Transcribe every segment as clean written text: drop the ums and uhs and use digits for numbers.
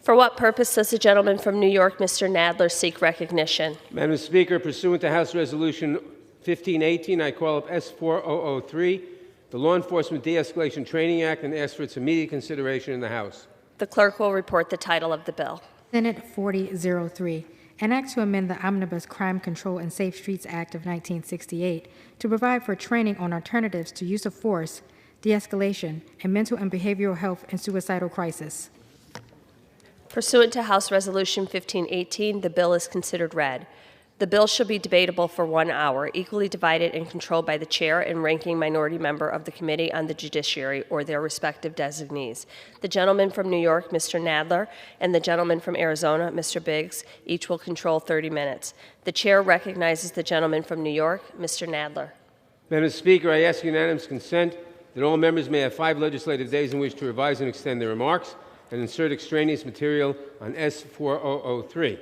For what purpose does the gentleman from New York, Mr. Nadler, seek recognition? Madam Speaker, pursuant to House Resolution 1518, I call up S4003, the Law Enforcement De-Escalation Training Act, and ask for its immediate consideration in the House. The clerk will report the title of the bill. Senate 4003, an act to amend the Omnibus Crime Control and Safe Streets Act of 1968 to provide for training on alternatives to use of force, de-escalation, and mental and behavioral health in suicidal crisis. Pursuant to House Resolution 1518, the bill is considered read. The bill shall be debatable for 1 hour, equally divided and controlled by the chair and ranking minority member of the Committee on the Judiciary or their respective designees. The gentleman from New York, Mr. Nadler, and the gentleman from Arizona, Mr. Biggs, each will control 30 minutes. The chair recognizes the gentleman from New York, Mr. Nadler. Madam Speaker, I ask unanimous consent that all members may have 5 legislative days in which to revise and extend their remarks and insert extraneous material on S4003.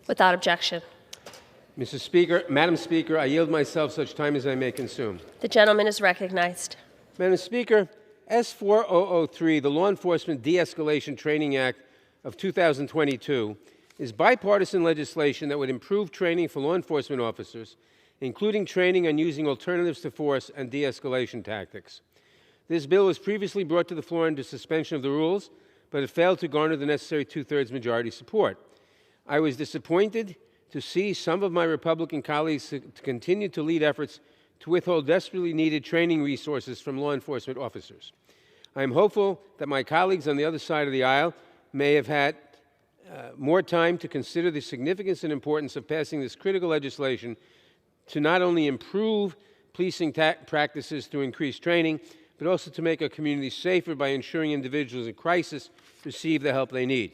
Without objection. Madam Speaker, I yield myself such time as I may consume. The gentleman is recognized. Madam Speaker, S4003, the Law Enforcement De-Escalation Training Act of 2022, is bipartisan legislation that would improve training for law enforcement officers, including training on using alternatives to force and de-escalation tactics. This bill was previously brought to the floor under suspension of the rules, but it failed to garner the necessary 2/3 majority support. I was disappointed to see some of my Republican colleagues to continue to lead efforts to withhold desperately needed training resources from law enforcement officers. I am hopeful that my colleagues on the other side of the aisle may have had more time to consider the significance and importance of passing this critical legislation to not only improve policing practices through increased training, but also to make our communities safer by ensuring individuals in crisis receive the help they need.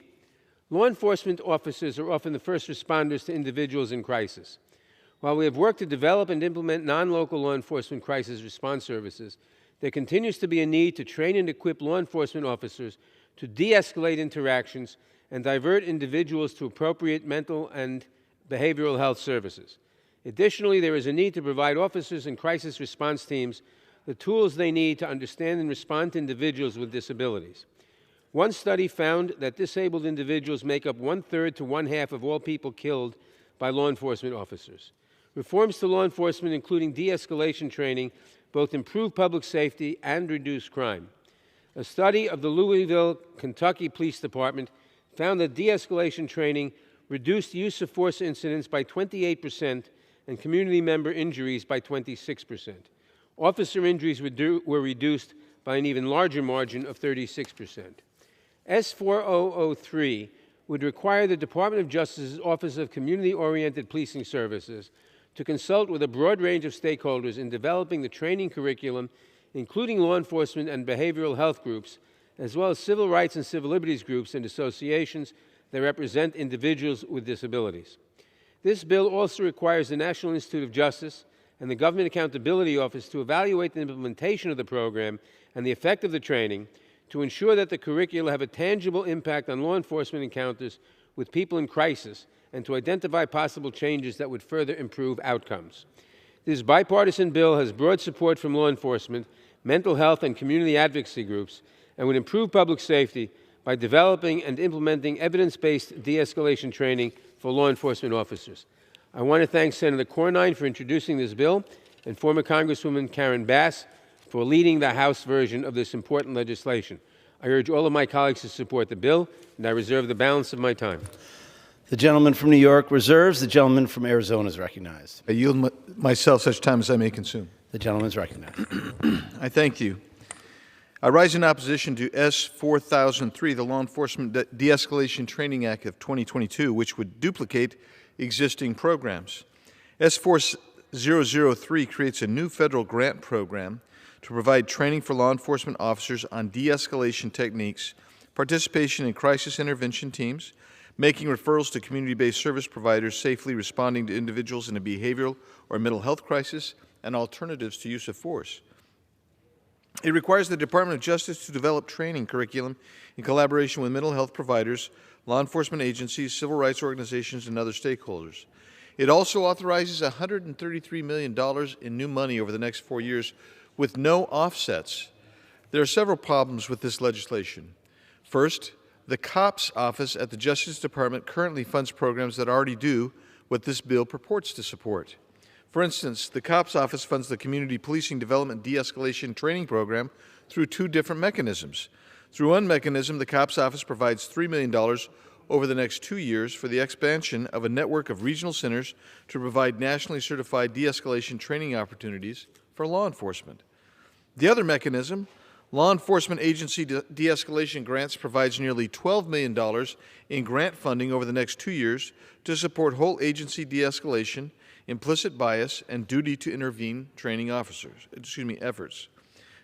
Law enforcement officers are often the first responders to individuals in crisis. While we have worked to develop and implement non-local law enforcement crisis response services, there continues to be a need to train and equip law enforcement officers to de-escalate interactions and divert individuals to appropriate mental and behavioral health services. Additionally, there is a need to provide officers and crisis response teams the tools they need to understand and respond to individuals with disabilities. One study found that disabled individuals make up 1/3 to 1/2 of all people killed by law enforcement officers. Reforms to law enforcement, including de-escalation training, both improve public safety and reduce crime. A study of the Louisville, Kentucky Police Department found that de-escalation training reduced use of force incidents by 28% and community member injuries by 26%. Officer injuries were reduced by an even larger margin of 36%. S4003 would require the Department of Justice's Office of Community-Oriented Policing Services to consult with a broad range of stakeholders in developing the training curriculum, including law enforcement and behavioral health groups, as well as civil rights and civil liberties groups and associations that represent individuals with disabilities. This bill also requires the National Institute of Justice and the Government Accountability Office to evaluate the implementation of the program and the effect of the training to ensure that the curricula have a tangible impact on law enforcement encounters with people in crisis and to identify possible changes that would further improve outcomes. This bipartisan bill has broad support from law enforcement, mental health, and community advocacy groups and would improve public safety by developing and implementing evidence-based de-escalation training for law enforcement officers. I want to thank Senator Cornyn for introducing this bill and former Congresswoman Karen Bass for leading the House version of this important legislation. I urge all of my colleagues to support the bill, and I reserve the balance of my time. The gentleman from New York reserves. The gentleman from Arizona is recognized. I yield myself such time as I may consume. The gentleman is recognized. I thank you. I rise in opposition to S4003, the Law Enforcement De-Escalation Training Act of 2022, which would duplicate existing programs. S4003 creates a new federal grant program to provide training for law enforcement officers on de-escalation techniques, participation in crisis intervention teams, making referrals to community-based service providers safely responding to individuals in a behavioral or mental health crisis, and alternatives to use of force. It requires the Department of Justice to develop training curriculum in collaboration with mental health providers, law enforcement agencies, civil rights organizations, and other stakeholders. It also authorizes $133 million in new money over the next 4 years with no offsets. There are several problems with this legislation. First, The COPS office at the Justice Department currently funds programs that already do what this bill purports to support. For instance, the COPS office funds the Community Policing Development De-Escalation Training Program through two different mechanisms. Through one mechanism, the COPS office provides $3 million over the next 2 years for the expansion of a network of regional centers to provide nationally certified de-escalation training opportunities for law enforcement. The other mechanism, Law Enforcement Agency De-Escalation Grants, provides nearly $12 million in grant funding over the next 2 years to support whole agency de-escalation, implicit bias, and duty to intervene training efforts.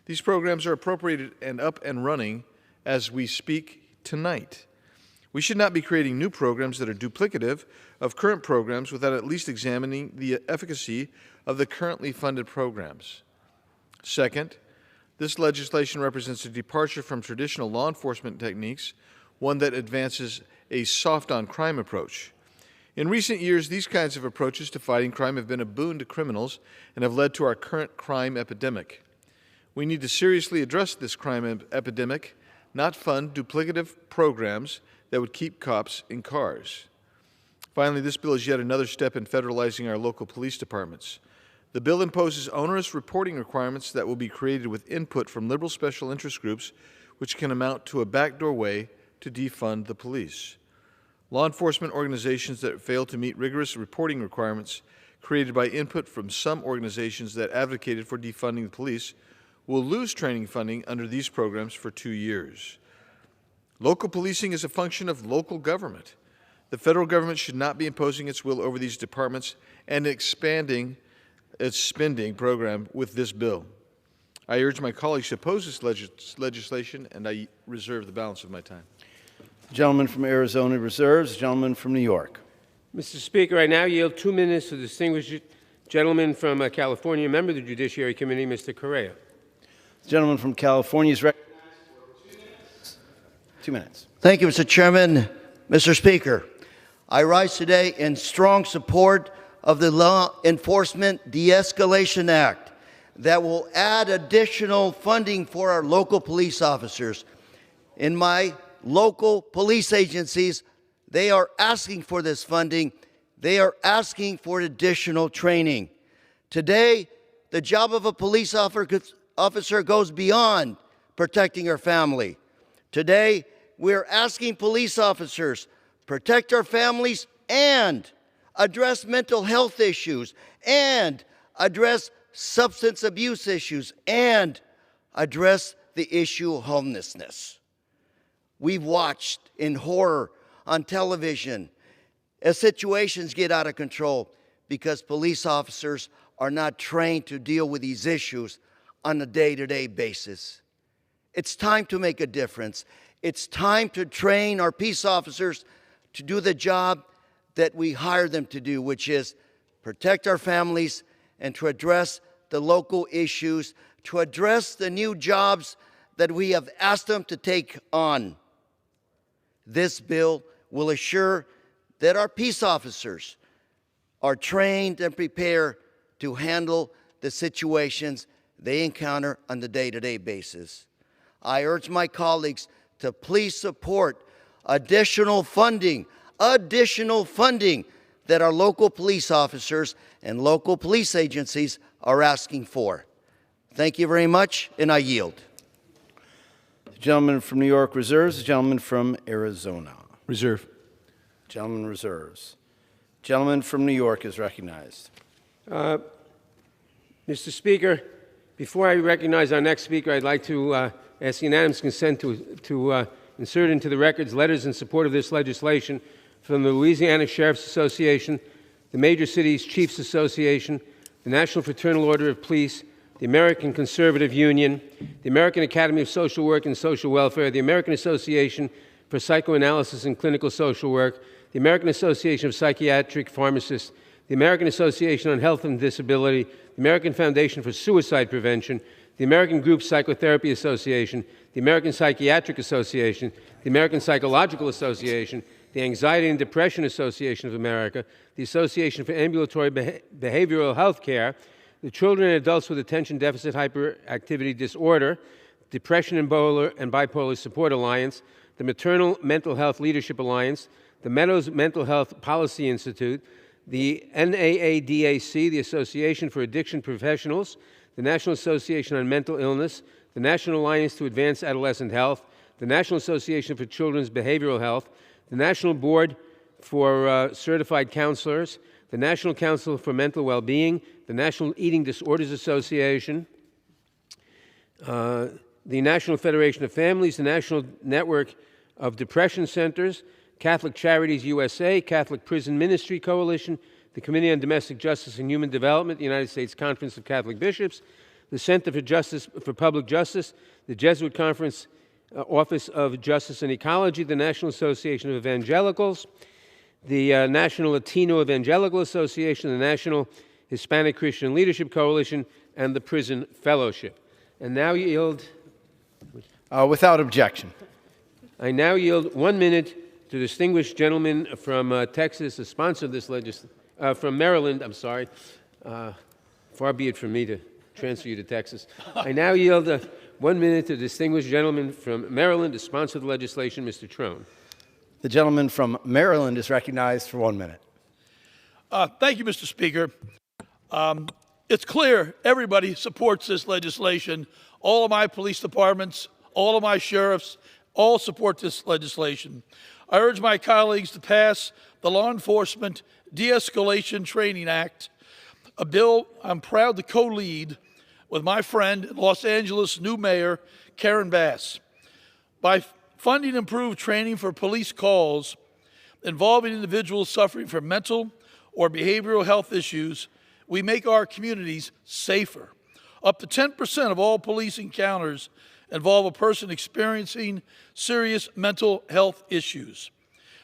These programs are appropriated and up and running as we speak tonight. We should not be creating new programs that are duplicative of current programs without at least examining the efficacy of the currently funded programs. Second, this legislation represents a departure from traditional law enforcement techniques, one that advances a soft-on-crime approach. In recent years, these kinds of approaches to fighting crime have been a boon to criminals and have led to our current crime epidemic. We need to seriously address this crime epidemic, not fund duplicative programs that would keep cops in cars. Finally, this bill is yet another step in federalizing our local police departments. The bill imposes onerous reporting requirements that will be created with input from liberal special interest groups, which can amount to a backdoor way to defund the police. Law enforcement organizations that fail to meet rigorous reporting requirements created by input from some organizations that advocated for defunding the police will lose training funding under these programs for 2 years. Local policing is a function of local government. The federal government should not be imposing its will over these departments and expanding its spending program with this bill. I urge my colleagues to oppose this legislation, and I reserve the balance of my time. The gentleman from Arizona reserves. The gentleman from New York. Mr. Speaker, I now yield 2 minutes to the distinguished gentleman from California, member of the Judiciary Committee, Mr. Correa. The gentleman from California is recognized for 2 minutes. 2 minutes. Thank you, Mr. Chairman. Mr. Speaker, I rise today in strong support of the Law Enforcement De-Escalation Act that will add additional funding for our local police officers. In my local police agencies, they are asking for this funding. They are asking for additional training. Today, the job of a police officer goes beyond protecting our family. Today, we're asking police officers protect our families and address mental health issues and address substance abuse issues and address the issue of homelessness. We've watched in horror on television as situations get out of control because police officers are not trained to deal with these issues on a day-to-day basis. It's time to make a difference. It's time to train our peace officers to do the job that we hire them to do, which is protect our families and to address the local issues, to address the new jobs that we have asked them to take on. This bill will assure that our peace officers are trained and prepared to handle the situations they encounter on the day-to-day basis. I urge my colleagues to please support additional funding that our local police officers and local police agencies are asking for. Thank you very much, and I yield. The gentleman from New York reserves. The gentleman from Arizona. Reserve. Gentleman reserves. Gentleman from New York is recognized. Mr. Speaker, before I recognize our next speaker, I'd like to ask unanimous consent to insert into the records letters in support of this legislation from the Louisiana Sheriff's Association, the Major Cities Chiefs Association, the National Fraternal Order of Police, the American Conservative Union, the American Academy of Social Work and Social Welfare, the American Association for Psychoanalysis and Clinical Social Work, the American Association of Psychiatric Pharmacists, the American Association on Health and Disability, the American Foundation for Suicide Prevention, the American Group Psychotherapy Association, the American Psychiatric Association, the American Psychological Association, the Anxiety and Depression Association of America, the Association for Ambulatory Behavioral Health Care, the Children and Adults with Attention Deficit Hyperactivity Disorder, Depression and Bipolar Support Alliance, the Maternal Mental Health Leadership Alliance, the Meadows Mental Health Policy Institute, the NAADAC, the Association for Addiction Professionals, the National Association on Mental Illness, the National Alliance to Advance Adolescent Health, the National Association for Children's Behavioral Health, the National Board for Certified Counselors, the National Council for Mental Well-Being, the National Eating Disorders Association, the National Federation of Families, the National Network of Depression Centers, Catholic Charities USA, Catholic Prison Ministry Coalition, the Committee on Domestic Justice and Human Development, the United States Conference of Catholic Bishops, the Center for Public Justice, the Jesuit Conference Office of Justice and Ecology, the National Association of Evangelicals, the National Latino Evangelical Association, the National Hispanic Christian Leadership Coalition, and the Prison Fellowship. And now yield... Without objection. I now yield 1 minute to distinguished gentleman from Texas, a sponsor of this legislation, from Maryland, I'm sorry. Far be it from me to transfer you to Texas. I now yield 1 minute to distinguished gentleman from Maryland, a sponsor of the legislation, Mr. Trone. The gentleman from Maryland is recognized for 1 minute. Thank you, Mr. Speaker. It's clear everybody supports this legislation. All of my police departments, all of my sheriffs, all support this legislation. I urge my colleagues to pass the Law Enforcement De-Escalation Training Act, a bill I'm proud to co-lead with my friend, Los Angeles new mayor, Karen Bass. By funding improved training for police calls involving individuals suffering from mental or behavioral health issues, we make our communities safer. Up to 10% of all police encounters involve a person experiencing serious mental health issues.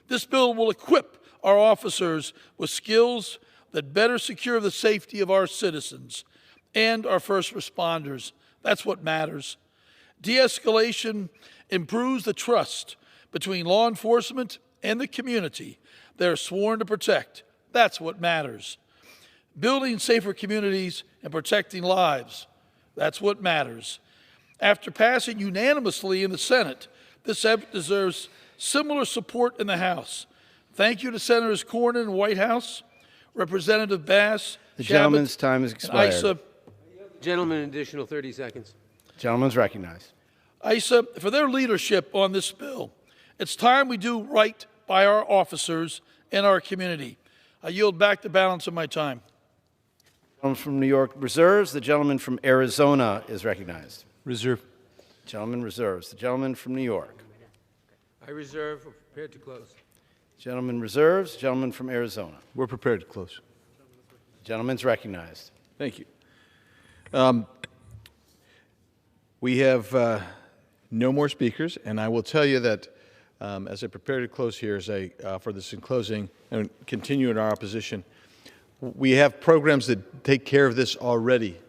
This bill will equip our officers with skills that better secure the safety of our citizens and our first responders. That's what matters. De-escalation improves the trust between law enforcement and the community they're sworn to protect. That's what matters. Building safer communities and protecting lives, that's what matters. After passing unanimously in the Senate, this effort deserves similar support in the House. Thank you to Senators Cornyn and Whitehouse, Representative Bass, The gentleman's time has expired. Issa. Gentleman, an additional 30 seconds. Gentleman's recognized. Issa, for their leadership on this bill. It's time we do right by our officers and our community. I yield back the balance of my time. The gentleman from New York reserves. The gentleman from Arizona is recognized. Reserve. Gentleman reserves. The gentleman from New York. I reserve. We're prepared to close. Gentleman reserves. Gentleman from Arizona. We're prepared to close. Gentleman's recognized. Thank you. We have no more speakers, and I will tell you that as I prepare to close here, as I for this in closing and continue in our opposition, we have programs that take care of this already.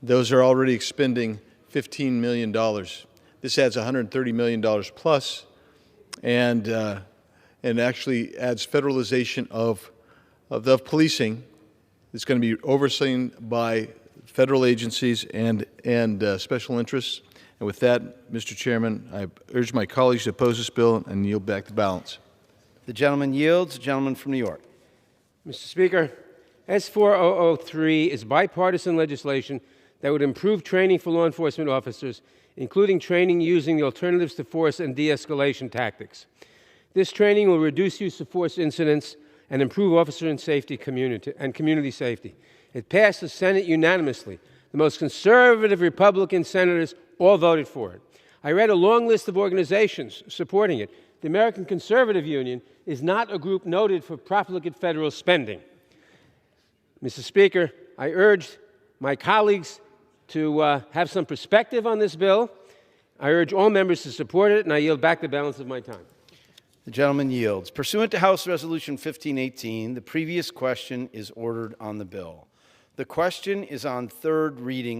Those are already expending $15 million. This adds $130 million plus, and actually adds federalization of the policing. It's going to be overseen by federal agencies and special interests. And with that, Mr. Chairman, I urge my colleagues to oppose this bill and yield back the balance. The gentleman yields. The gentleman from New York. Mr. Speaker, S4003 is bipartisan legislation that would improve training for law enforcement officers, including training using the alternatives to force and de-escalation tactics. This training will reduce use of force incidents and improve officer and community safety. It passed the Senate unanimously. The most conservative Republican senators all voted for it. I read a long list of organizations supporting it. The American Conservative Union is not a group noted for profligate federal spending. Mr. Speaker, I urge my colleagues to have some perspective on this bill. I urge all members to support it, and I yield back the balance of my time. The gentleman yields. Pursuant to House Resolution 1518, the previous question is ordered on the bill. The question is on third reading